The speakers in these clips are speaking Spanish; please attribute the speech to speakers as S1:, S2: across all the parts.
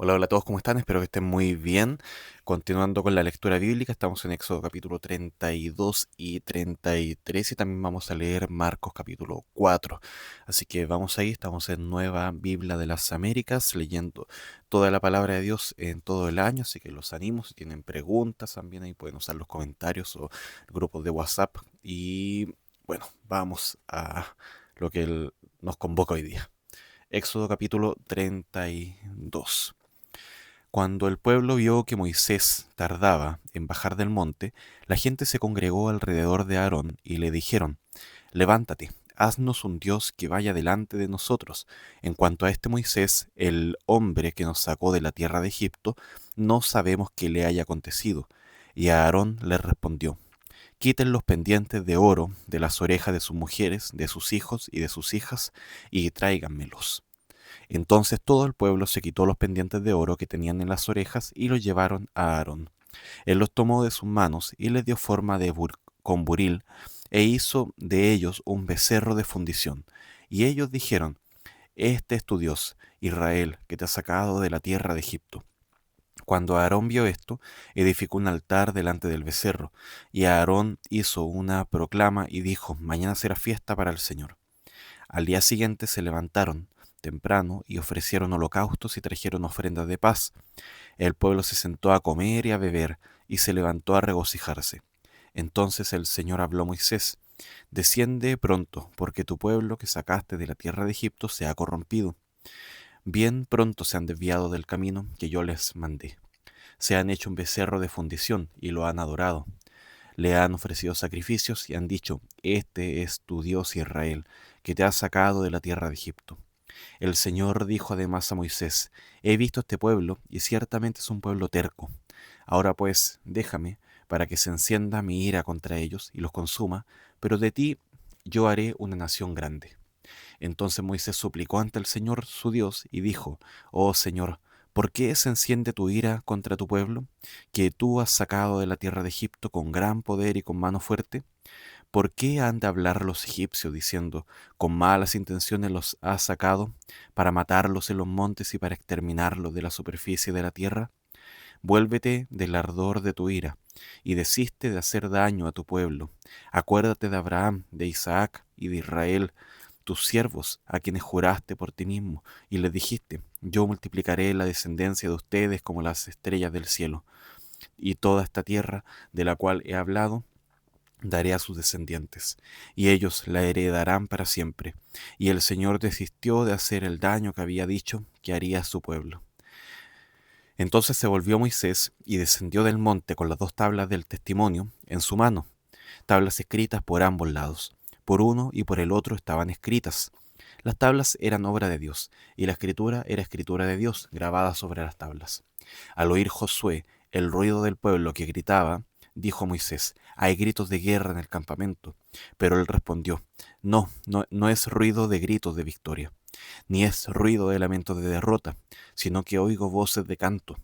S1: Hola, hola a todos, ¿cómo están? Espero que estén muy bien. Continuando con la lectura bíblica, estamos en Éxodo capítulo 32 y 33 y también vamos a leer Marcos capítulo 4. Así que vamos ahí, estamos en Nueva Biblia de las Américas, leyendo toda la palabra de Dios en todo el año, así que los animo, si tienen preguntas también ahí pueden usar los comentarios o grupos de WhatsApp. Y bueno, vamos a lo que nos convoca hoy día. Éxodo capítulo 32. Cuando el pueblo vio que Moisés tardaba en bajar del monte, la gente se congregó alrededor de Aarón y le dijeron: Levántate, haznos un Dios que vaya delante de nosotros. En cuanto a este Moisés, el hombre que nos sacó de la tierra de Egipto, no sabemos qué le haya acontecido. Y Aarón le respondió: Quiten los pendientes de oro de las orejas de sus mujeres, de sus hijos y de sus hijas, y tráiganmelos. Entonces todo el pueblo se quitó los pendientes de oro que tenían en las orejas y los llevaron a Aarón. Él los tomó de sus manos y les dio forma de con buril e hizo de ellos un becerro de fundición. Y ellos dijeron: Este es tu Dios, Israel, que te ha sacado de la tierra de Egipto. Cuando Aarón vio esto, edificó un altar delante del becerro, y Aarón hizo una proclama y dijo: Mañana será fiesta para el Señor. Al día siguiente se levantaron temprano y ofrecieron holocaustos y trajeron ofrendas de paz. El pueblo se sentó a comer y a beber, y se levantó a regocijarse. Entonces el Señor habló a Moisés: Desciende pronto, porque tu pueblo que sacaste de la tierra de Egipto se ha corrompido. Bien pronto se han desviado del camino que yo les mandé. Se han hecho un becerro de fundición y lo han adorado. Le han ofrecido sacrificios y han dicho: Este es tu Dios Israel, que te ha sacado de la tierra de Egipto. El Señor dijo además a Moisés: He visto este pueblo, y ciertamente es un pueblo terco. Ahora pues, déjame, para que se encienda mi ira contra ellos y los consuma, pero de ti yo haré una nación grande. Entonces Moisés suplicó ante el Señor su Dios y dijo: Oh Señor, ¿por qué se enciende tu ira contra tu pueblo, que tú has sacado de la tierra de Egipto con gran poder y con mano fuerte? ¿Por qué han de hablar los egipcios diciendo: Con malas intenciones los has sacado, para matarlos en los montes y para exterminarlos de la superficie de la tierra? Vuélvete del ardor de tu ira, y desiste de hacer daño a tu pueblo. Acuérdate de Abraham, de Isaac y de Israel, tus siervos, a quienes juraste por ti mismo, y les dijiste: Yo multiplicaré la descendencia de ustedes como las estrellas del cielo, y toda esta tierra de la cual he hablado daré a sus descendientes, y ellos la heredarán para siempre. Y el Señor desistió de hacer el daño que había dicho que haría a su pueblo. Entonces se volvió Moisés y descendió del monte con las dos tablas del testimonio en su mano, tablas escritas por ambos lados. Por uno y por el otro estaban escritas. Las tablas eran obra de Dios, y la escritura era escritura de Dios, grabada sobre las tablas. Al oír Josué el ruido del pueblo que gritaba, dijo Moisés: Hay gritos de guerra en el campamento. Pero él respondió: No es ruido de gritos de victoria, ni es ruido de lamentos de derrota, sino que oigo voces de canto.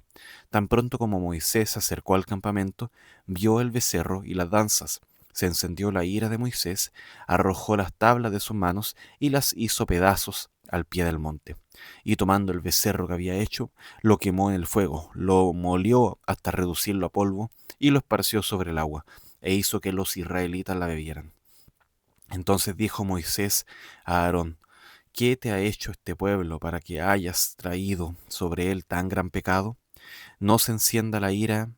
S1: Tan pronto como Moisés se acercó al campamento, vio el becerro y las danzas. Se encendió la ira de Moisés, arrojó las tablas de sus manos y las hizo pedazos al pie del monte. Y tomando el becerro que había hecho, lo quemó en el fuego, lo molió hasta reducirlo a polvo y lo esparció sobre el agua, e hizo que los israelitas la bebieran. Entonces dijo Moisés a Aarón: ¿Qué te ha hecho este pueblo para que hayas traído sobre él tan gran pecado? No se encienda la ira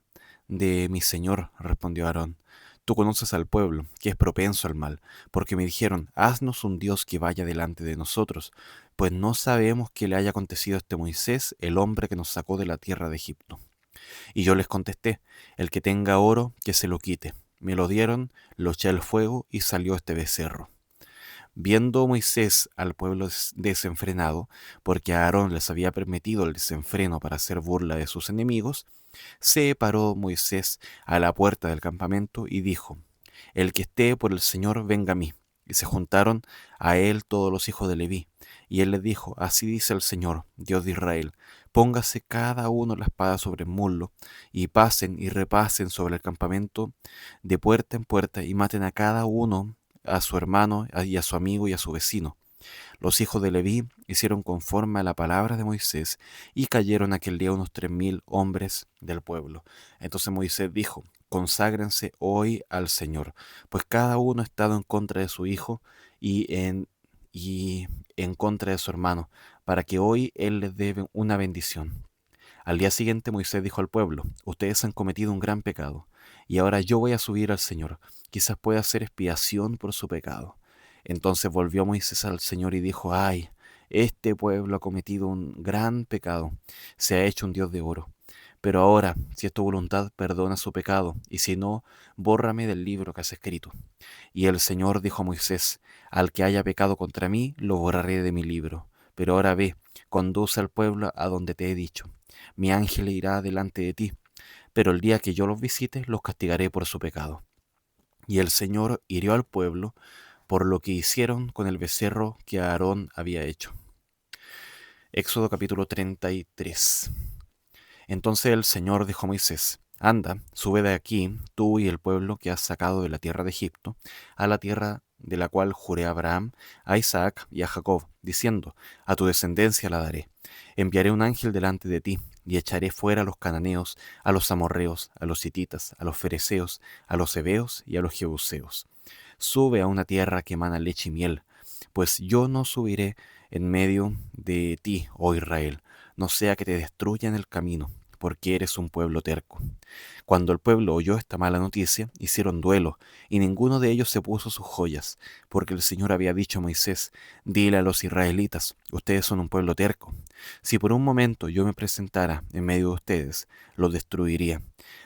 S1: de mi señor, respondió Aarón. Tú conoces al pueblo, que es propenso al mal, porque me dijeron: Haznos un Dios que vaya delante de nosotros, pues no sabemos qué le haya acontecido a este Moisés, el hombre que nos sacó de la tierra de Egipto. Y yo les contesté: El que tenga oro, que se lo quite. Me lo dieron, lo eché al fuego y salió este becerro. Viendo Moisés al pueblo desenfrenado, porque Aarón les había permitido el desenfreno para hacer burla de sus enemigos, se paró Moisés a la puerta del campamento y dijo: El que esté por el Señor, venga a mí. Y se juntaron a él todos los hijos de Leví. Y él les dijo: Así dice el Señor, Dios de Israel: Póngase cada uno la espada sobre el muslo, y pasen y repasen sobre el campamento de puerta en puerta, y maten a cada uno, a su hermano y a su amigo y a su vecino. Los hijos de Leví hicieron conforme a la palabra de Moisés y cayeron aquel día unos 3000 hombres del pueblo. Entonces Moisés dijo: Conságrense hoy al Señor, pues cada uno ha estado en contra de su hijo y en contra de su hermano, para que hoy él les dé una bendición. Al día siguiente Moisés dijo al pueblo: Ustedes han cometido un gran pecado, y ahora yo voy a subir al Señor, quizás pueda hacer expiación por su pecado. Entonces volvió Moisés al Señor y dijo: Ay, este pueblo ha cometido un gran pecado, se ha hecho un Dios de oro. Pero ahora, si es tu voluntad, perdona su pecado, y si no, bórrame del libro que has escrito. Y el Señor dijo a Moisés: Al que haya pecado contra mí, lo borraré de mi libro. Pero ahora ve, conduce al pueblo a donde te he dicho. Mi ángel irá delante de ti, pero el día que yo los visite, los castigaré por su pecado. Y el Señor hirió al pueblo por lo que hicieron con el becerro que Aarón había hecho. Éxodo capítulo 33. Entonces el Señor dijo a Moisés: Anda, sube de aquí, tú y el pueblo que has sacado de la tierra de Egipto, a la tierra de la cual juré a Abraham, a Isaac y a Jacob, diciendo: A tu descendencia la daré. Enviaré un ángel delante de ti, y echaré fuera a los cananeos, a los amorreos, a los hititas, a los fereceos, a los heveos y a los jebuseos. Sube a una tierra que emana leche y miel, pues yo no subiré en medio de ti, oh Israel, no sea que te destruya en el camino, porque eres un pueblo terco. Cuando el pueblo oyó esta mala noticia, hicieron duelo, y ninguno de ellos se puso sus joyas, porque el Señor había dicho a Moisés: Dile a los israelitas: Ustedes son un pueblo terco. Si por un momento yo me presentara en medio de ustedes, los destruiría.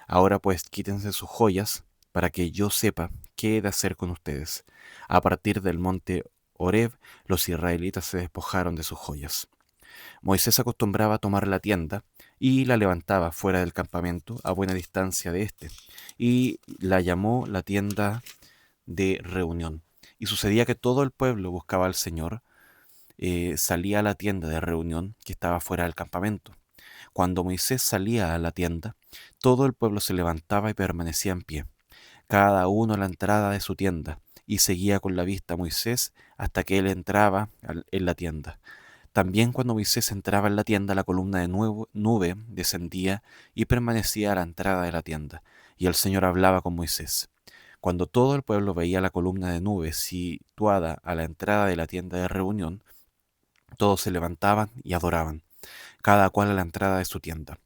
S1: Ahora pues quítense sus joyas, para que yo sepa qué he de hacer con ustedes. A partir del monte Horeb, los israelitas se despojaron de sus joyas. Moisés acostumbraba a tomar la tienda y la levantaba fuera del campamento a buena distancia de éste, y la llamó la tienda de reunión. Y sucedía que todo el pueblo buscaba al Señor, salía a la tienda de reunión que estaba fuera del campamento. Cuando Moisés salía a la tienda, todo el pueblo se levantaba y permanecía en pie, cada uno a la entrada de su tienda, y seguía con la vista a Moisés hasta que él entraba en la tienda. También cuando Moisés entraba en la tienda, la columna de nube descendía y permanecía a la entrada de la tienda, y el Señor hablaba con Moisés. Cuando todo el pueblo veía la columna de nube situada a la entrada de la tienda de reunión, todos se levantaban y adoraban, cada cual a la entrada de su tienda.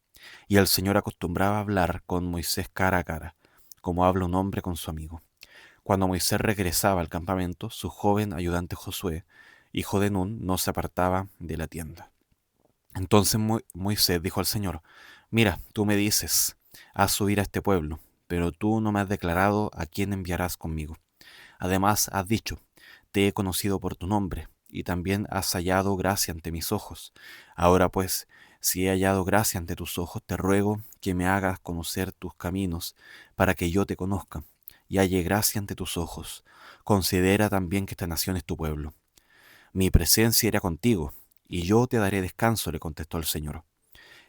S1: Y el Señor acostumbraba a hablar con Moisés cara a cara, como habla un hombre con su amigo. Cuando Moisés regresaba al campamento, su joven ayudante Josué, hijo de Nun, no se apartaba de la tienda. Entonces Moisés dijo al Señor: Mira, tú me dices: haz subir a este pueblo, pero tú no me has declarado a quién enviarás conmigo. Además has dicho: Te he conocido por tu nombre, y también has hallado gracia ante mis ojos. Ahora pues, si he hallado gracia ante tus ojos, te ruego que me hagas conocer tus caminos, para que yo te conozca, y halle gracia ante tus ojos. Considera también que esta nación es tu pueblo. Mi presencia irá contigo, y yo te daré descanso, le contestó el Señor.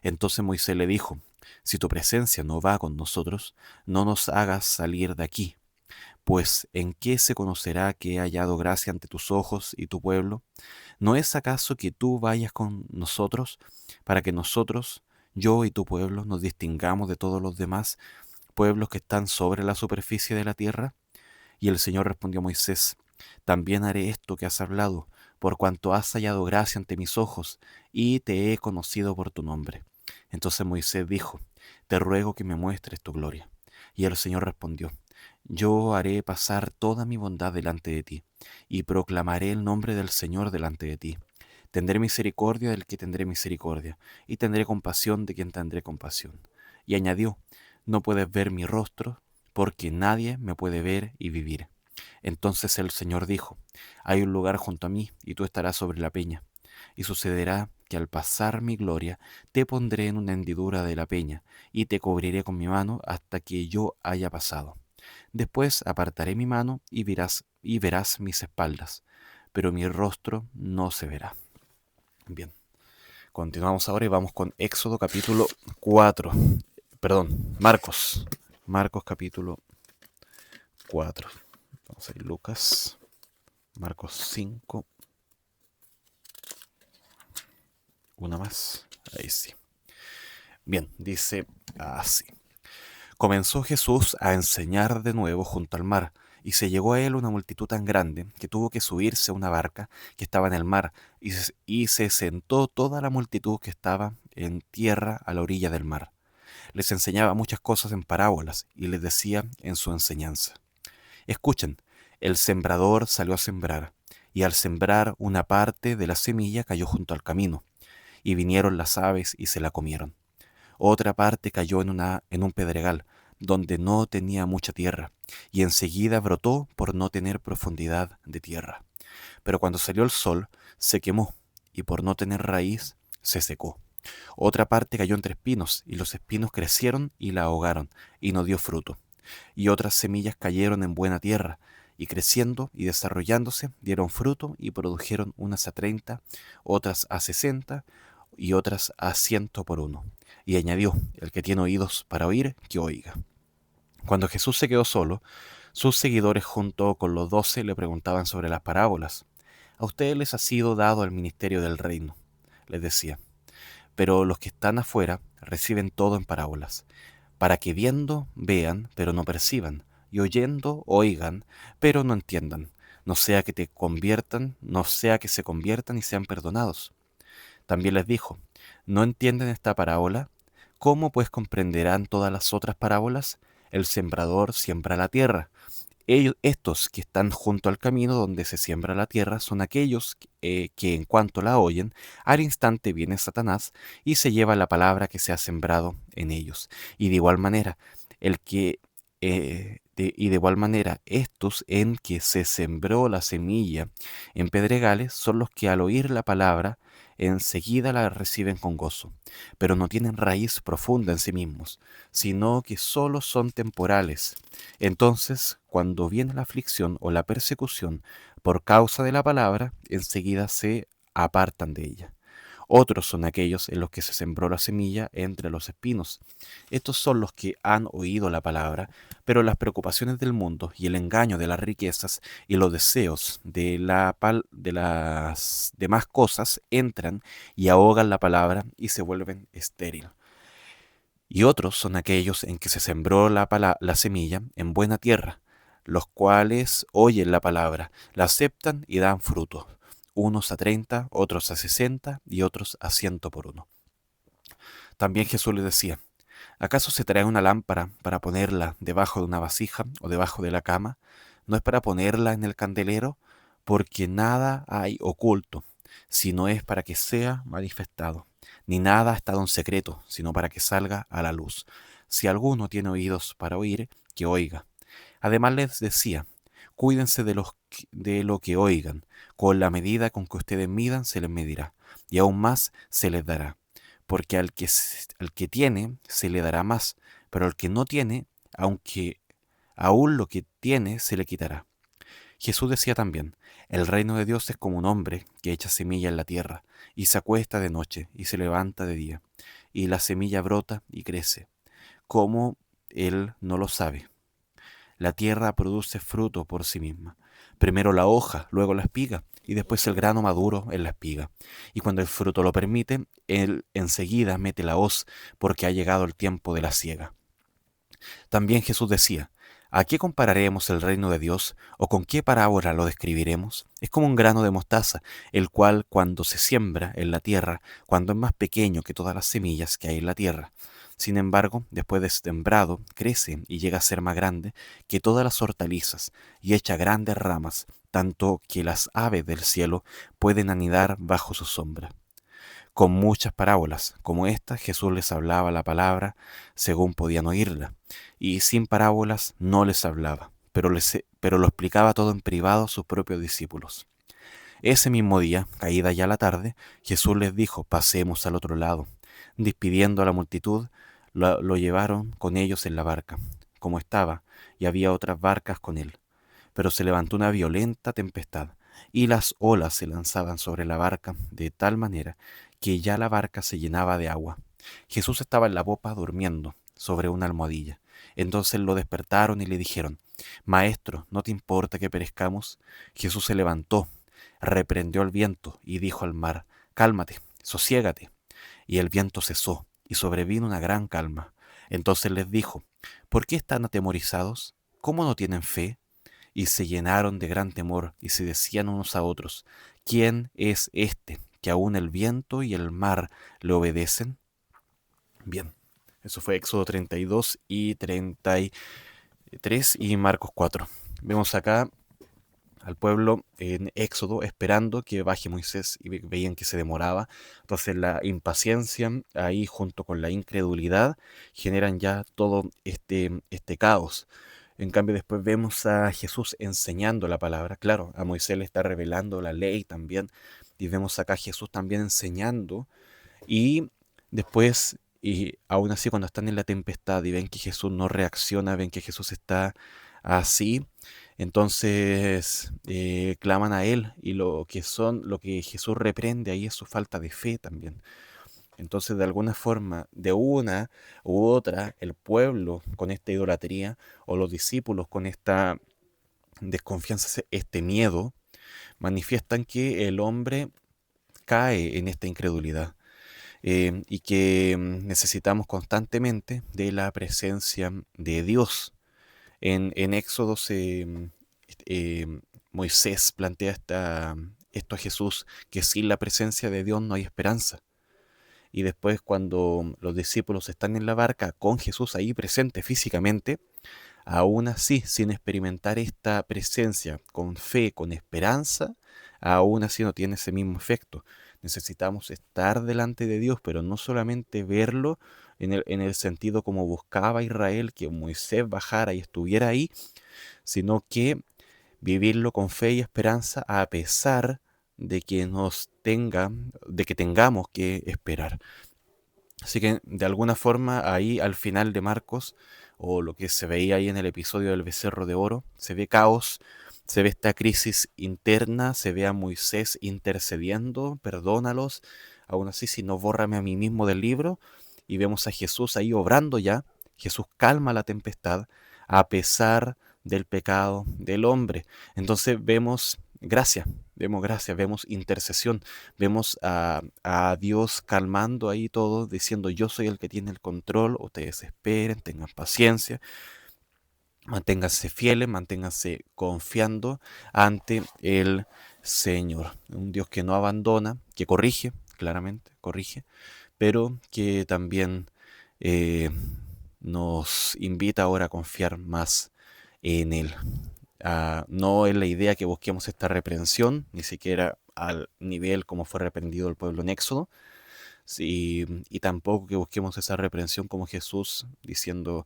S1: Entonces Moisés le dijo: Si tu presencia no va con nosotros, no nos hagas salir de aquí. Pues ¿en qué se conocerá que he hallado gracia ante tus ojos y tu pueblo? ¿No es acaso que tú vayas con nosotros, para que nosotros, yo y tu pueblo, nos distingamos de todos los demás pueblos que están sobre la superficie de la tierra? Y el Señor respondió a Moisés: También haré esto que has hablado, por cuanto has hallado gracia ante mis ojos, y te he conocido por tu nombre. Entonces Moisés dijo: Te ruego que me muestres tu gloria. Y el Señor respondió: Yo haré pasar toda mi bondad delante de ti, y proclamaré el nombre del Señor delante de ti. Tendré misericordia del que tendré misericordia, y tendré compasión de quien tendré compasión. Y añadió: No puedes ver mi rostro, porque nadie me puede ver y vivir. Entonces el Señor dijo: Hay un lugar junto a mí, y tú estarás sobre la peña. Y sucederá que al pasar mi gloria, te pondré en una hendidura de la peña, y te cubriré con mi mano hasta que yo haya pasado. Después apartaré mi mano y verás mis espaldas, pero mi rostro no se verá. Bien, continuamos ahora y vamos con Éxodo capítulo 4. Perdón, Marcos. Marcos capítulo 4. Vamos a ir Lucas, Marcos 5, Una más. Ahí sí. Bien, dice así. Comenzó Jesús a enseñar de nuevo junto al mar, y se llegó a él una multitud tan grande que tuvo que subirse a una barca que estaba en el mar, y se sentó toda la multitud que estaba en tierra a la orilla del mar. Les enseñaba muchas cosas en parábolas, y les decía en su enseñanza: Escuchen, el sembrador salió a sembrar, y al sembrar una parte de la semilla cayó junto al camino, y vinieron las aves y se la comieron. Otra parte cayó en un pedregal, donde no tenía mucha tierra, y enseguida brotó por no tener profundidad de tierra. Pero cuando salió el sol, se quemó, y por no tener raíz, se secó. Otra parte cayó entre espinos, y los espinos crecieron y la ahogaron, y no dio fruto. Y otras semillas cayeron en buena tierra, y creciendo y desarrollándose, dieron fruto y produjeron unas a 30, otras a 60 y otras a 100 por uno. Y añadió: el que tiene oídos para oír, que oiga. Cuando Jesús se quedó solo, sus seguidores junto con los 12 le preguntaban sobre las parábolas. A ustedes les ha sido dado el ministerio del reino, les decía, pero los que están afuera reciben todo en parábolas, para que viendo vean, pero no perciban, y oyendo oigan, pero no entiendan, no sea que te conviertan, no sea que se conviertan y sean perdonados. También les dijo: ¿no entienden esta parábola? ¿Cómo pues comprenderán todas las otras parábolas? El sembrador siembra la tierra. Estos que están junto al camino donde se siembra la tierra son aquellos que en cuanto la oyen, al instante viene Satanás y se lleva la palabra que se ha sembrado en ellos. Y de igual manera, estos en que se sembró la semilla en pedregales son los que al oír la palabra enseguida la reciben con gozo, pero no tienen raíz profunda en sí mismos, sino que solo son temporales. Entonces, cuando viene la aflicción o la persecución por causa de la palabra, enseguida se apartan de ella. Otros son aquellos en los que se sembró la semilla entre los espinos. Estos son los que han oído la palabra, pero las preocupaciones del mundo y el engaño de las riquezas y los deseos de las demás cosas entran y ahogan la palabra y se vuelven estéril. Y otros son aquellos en que se sembró la semilla en buena tierra, los cuales oyen la palabra, la aceptan y dan fruto, unos a 30, otros a 60 y otros a 100 por uno. También Jesús les decía: ¿acaso se trae una lámpara para ponerla debajo de una vasija o debajo de la cama? ¿No es para ponerla en el candelero? Porque nada hay oculto, sino es para que sea manifestado. Ni nada ha estado en secreto, sino para que salga a la luz. Si alguno tiene oídos para oír, que oiga. Además les decía: cuídense de lo que oigan. Con la medida con que ustedes midan se les medirá, y aún más se les dará. Porque al que tiene se le dará más, pero al que no tiene, aunque aún lo que tiene se le quitará. Jesús decía también: el reino de Dios es como un hombre que echa semilla en la tierra, y se acuesta de noche y se levanta de día, y la semilla brota y crece, como él no lo sabe. La tierra produce fruto por sí misma. Primero la hoja, luego la espiga, y después el grano maduro en la espiga. Y cuando el fruto lo permite, él enseguida mete la hoz, porque ha llegado el tiempo de la siega. También Jesús decía: ¿a qué compararemos el reino de Dios, o con qué parábola lo describiremos? Es como un grano de mostaza, el cual cuando se siembra en la tierra, cuando es más pequeño que todas las semillas que hay en la tierra. Sin embargo, después de sembrado, crece y llega a ser más grande que todas las hortalizas, y echa grandes ramas, tanto que las aves del cielo pueden anidar bajo su sombra. Con muchas parábolas como esta, Jesús les hablaba la palabra según podían oírla, y sin parábolas no les hablaba, pero lo explicaba todo en privado a sus propios discípulos. Ese mismo día, caída ya la tarde, Jesús les dijo: pasemos al otro lado. Despidiendo a la multitud, lo llevaron con ellos en la barca, como estaba, y había otras barcas con él. Pero se levantó una violenta tempestad, y las olas se lanzaban sobre la barca de tal manera que ya la barca se llenaba de agua. Jesús estaba en la popa durmiendo sobre una almohadilla. Entonces lo despertaron y le dijeron: Maestro, ¿no te importa que perezcamos? Jesús se levantó, reprendió al viento y dijo al mar: Cálmate, sosiégate. y el viento cesó, y sobrevino una gran calma. Entonces les dijo: ¿Por qué están atemorizados? ¿Cómo no tienen fe? Y se llenaron de gran temor, y se decían unos a otros: ¿Quién es este, que aun el viento y el mar le obedecen? Bien, eso fue Éxodo 32 y 33 y Marcos 4. Vemos acá al pueblo en Éxodo esperando que baje Moisés, y veían que se demoraba. Entonces la impaciencia ahí junto con la incredulidad generan ya todo este caos. En cambio después vemos a Jesús enseñando la palabra. Claro, a Moisés le está revelando la ley también, y vemos acá a Jesús también enseñando. Y después, y aún así cuando están en la tempestad y ven que Jesús no reacciona, ven que Jesús está así, entonces claman a Él, y lo que Jesús reprende ahí es su falta de fe también. Entonces, de alguna forma, de una u otra, el pueblo con esta idolatría, o los discípulos con esta desconfianza, este miedo, manifiestan que el hombre cae en esta incredulidad, y que necesitamos constantemente de la presencia de Dios. En Éxodo Moisés plantea esto a Jesús, que sin la presencia de Dios no hay esperanza. Y después, cuando los discípulos están en la barca con Jesús ahí presente físicamente, aún así, sin experimentar esta presencia con fe, con esperanza, aún así no tiene ese mismo efecto. Necesitamos estar delante de Dios, pero no solamente verlo en el sentido como buscaba Israel, que Moisés bajara y estuviera ahí, sino que vivirlo con fe y esperanza a pesar de que de que tengamos que esperar. Así que de alguna forma ahí al final de Marcos, o lo que se veía ahí en el episodio del becerro de oro, se ve caos, se ve esta crisis interna, se ve a Moisés intercediendo: perdónalos, aún así si no, bórrame a mí mismo del libro. Y vemos a Jesús ahí obrando ya. Jesús calma la tempestad a pesar del pecado del hombre. Entonces vemos gracia, vemos intercesión, vemos a Dios calmando ahí todo, diciendo: yo soy el que tiene el control, ustedes esperen, tengan paciencia, manténganse fieles, manténganse confiando ante el Señor. Un Dios que no abandona, que corrige, claramente, corrige, pero que también eh, nos invita ahora a confiar más en Él. No es la idea que busquemos esta reprensión, ni siquiera al nivel como fue reprendido el pueblo en Éxodo, sí, y tampoco que busquemos esa reprensión como Jesús diciendo: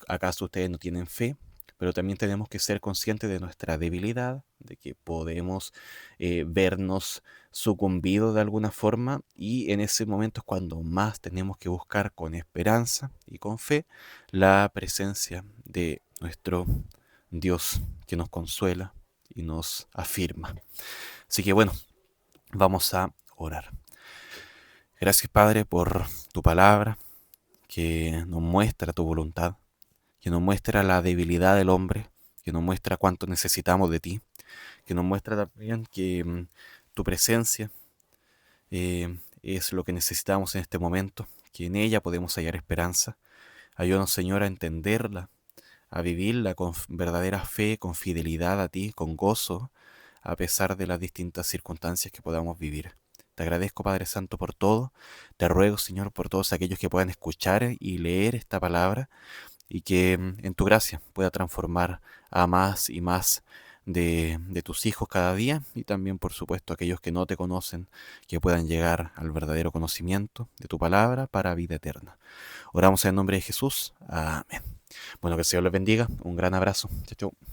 S1: ¿acaso ustedes no tienen fe? Pero también tenemos que ser conscientes de nuestra debilidad, de que podemos vernos sucumbidos de alguna forma, y en ese momento es cuando más tenemos que buscar con esperanza y con fe la presencia de nuestro Dios, que nos consuela y nos afirma. Así que bueno, vamos a orar. Gracias, Padre, por tu palabra, que nos muestra tu voluntad, que nos muestra la debilidad del hombre, que nos muestra cuánto necesitamos de ti, que nos muestra también que tu presencia es lo que necesitamos en este momento, que en ella podemos hallar esperanza. Ayúdanos, Señor, a entenderla, a vivirla con verdadera fe, con fidelidad a ti, con gozo, a pesar de las distintas circunstancias que podamos vivir. Te agradezco, Padre Santo, por todo. Te ruego, Señor, por todos aquellos que puedan escuchar y leer esta palabra, y que en tu gracia pueda transformar a más y más de tus hijos cada día, y también, por supuesto, aquellos que no te conocen, que puedan llegar al verdadero conocimiento de tu palabra para vida eterna. Oramos en el nombre de Jesús. Amén. Bueno, que el Señor les bendiga. Un gran abrazo. Chao, chao.